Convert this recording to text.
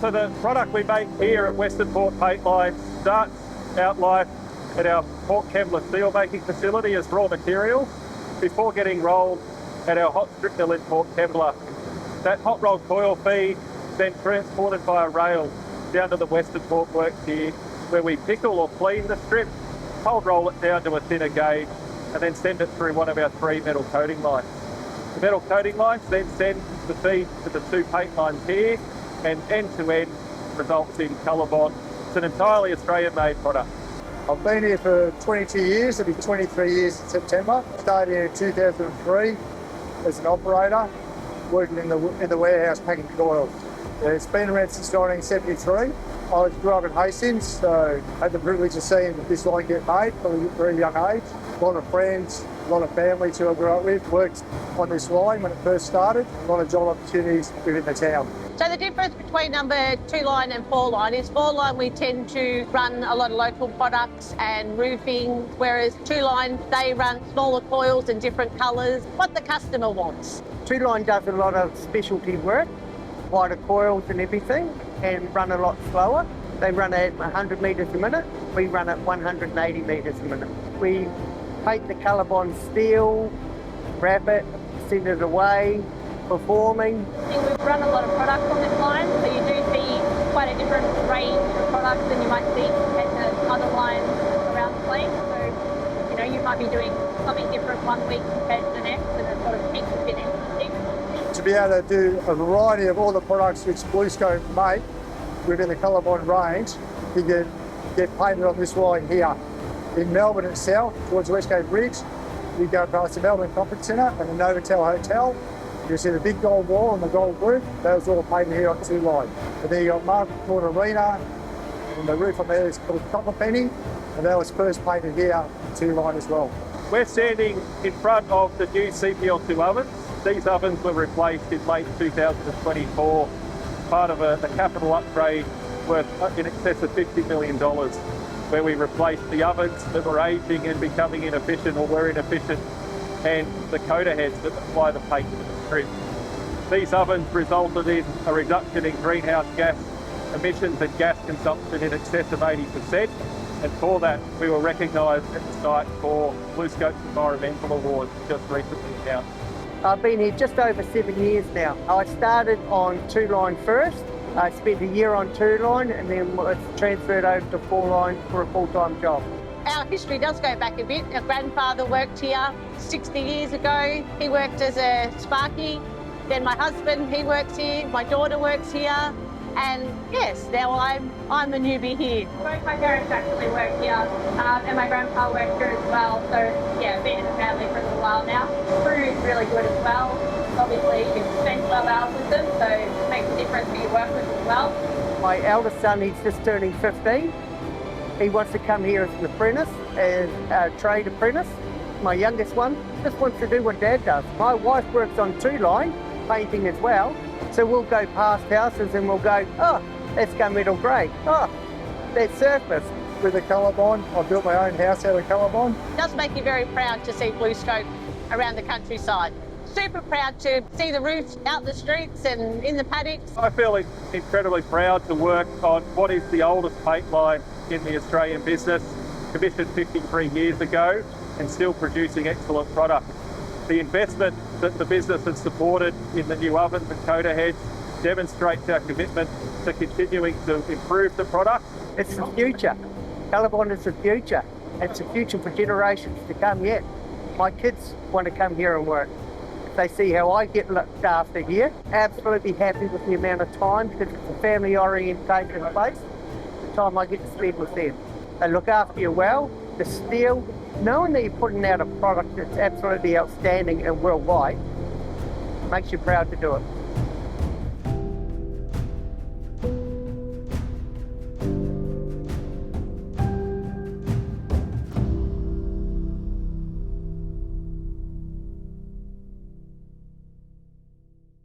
So the product we make here at Western Port Paint Line starts out life at our Port Kembla steel making facility as raw material before getting rolled at our hot strip mill in Port Kembla. That hot rolled coil feed is then transported via rail down to the Western Port Works here, where we pickle or clean the strip, cold roll it down to a thinner gauge, and then send it through one of our 3 metal coating lines. The metal coating lines then send the feed to the 2 paint lines here, and end-to-end results in COLORBOND. It's an entirely Australian-made product. I've been here for 22 years, it'll be 23 years in September. Started in 2003 as an operator, working in the warehouse packing coils. It's been around since 1973. I grew up in Hastings, so I had the privilege of seeing this line get made from a very young age. A lot of friends, a lot of families who I grew up with worked on this line when it first started. A lot of job opportunities within the town. So the difference between number 2 line and 4 line is 4 line we tend to run a lot of local products and roofing, whereas 2 line they run smaller coils in different colours, what the customer wants. 2 line does a lot of specialty work, wider coils and everything, and run a lot slower. They run at 100 metres a minute, we run at 180 metres a minute. We paint the COLORBOND steel, wrap it, send it away, performing. I think we've run a lot of products on this line, so you do see quite a different range of products than you might see compared to other lines around the place. So, you might be doing something different one week compared to the next, and it sort of makes a bit interesting. To be able to do a variety of all the products which BlueScope make within the COLORBOND range, you can get painted on this line here. In Melbourne itself, towards Westgate Bridge, you go past the Melbourne Conference Centre and the Novotel Hotel. You see the big gold wall and the gold roof, that was all painted here on 2 line. And then you got Market Court Arena, and the roof on there is called Copper Penny, and that was first painted here on 2 line as well. We're standing in front of the new CPL2 ovens. These ovens were replaced in late 2024, part of a capital upgrade worth in excess of $50 million, where we replaced the ovens that were aging and becoming inefficient or were inefficient, and the coater heads that apply the paint to the strip. These ovens resulted in a reduction in greenhouse gas emissions and gas consumption in excess of 80%, and for that we were recognised at the site for BlueScope's Environmental Awards just recently announced. I've been here just over 7 years now. I started on 2 line first. I spent a year on 2 line and then was transferred over to 4 line for a full-time job. Our history does go back a bit. Our grandfather worked here 60 years ago. He worked as a sparky. Then my husband, he works here. My daughter works here. And yes, now I'm a newbie here. Both my parents actually work here, and my grandpa worked here as well. So yeah, been in the family for a little while now. Crew is really good as well. Obviously, you spend 12 hours with them, so it makes a difference who you work with as well. My eldest son, he's just turning 15. He wants to come here as an apprentice, as a trade apprentice. My youngest one just wants to do what Dad does. My wife works on 2 line, painting as well. So we'll go past houses and we'll go, oh, that's gunmetal grey. Oh, that's surface. With the COLORBOND, I built my own house out of COLORBOND. It does make you very proud to see BlueScope around the countryside. Super proud to see the roofs out the streets and in the paddocks. I feel incredibly proud to work on what is the oldest paint line in the Australian business, commissioned 53 years ago and still producing excellent product. The investment that the business has supported in the new ovens and coater heads demonstrates our commitment to continuing to improve the product. It's the future. COLORBOND is the future. It's the future for generations to come yet. My kids want to come here and work. They see how I get looked after here. Absolutely happy with the amount of time because it's a family orientation place. The time I get to spend with them. They look after you well. The steel, knowing that you're putting out a product that's absolutely outstanding and worldwide, makes you proud to do it.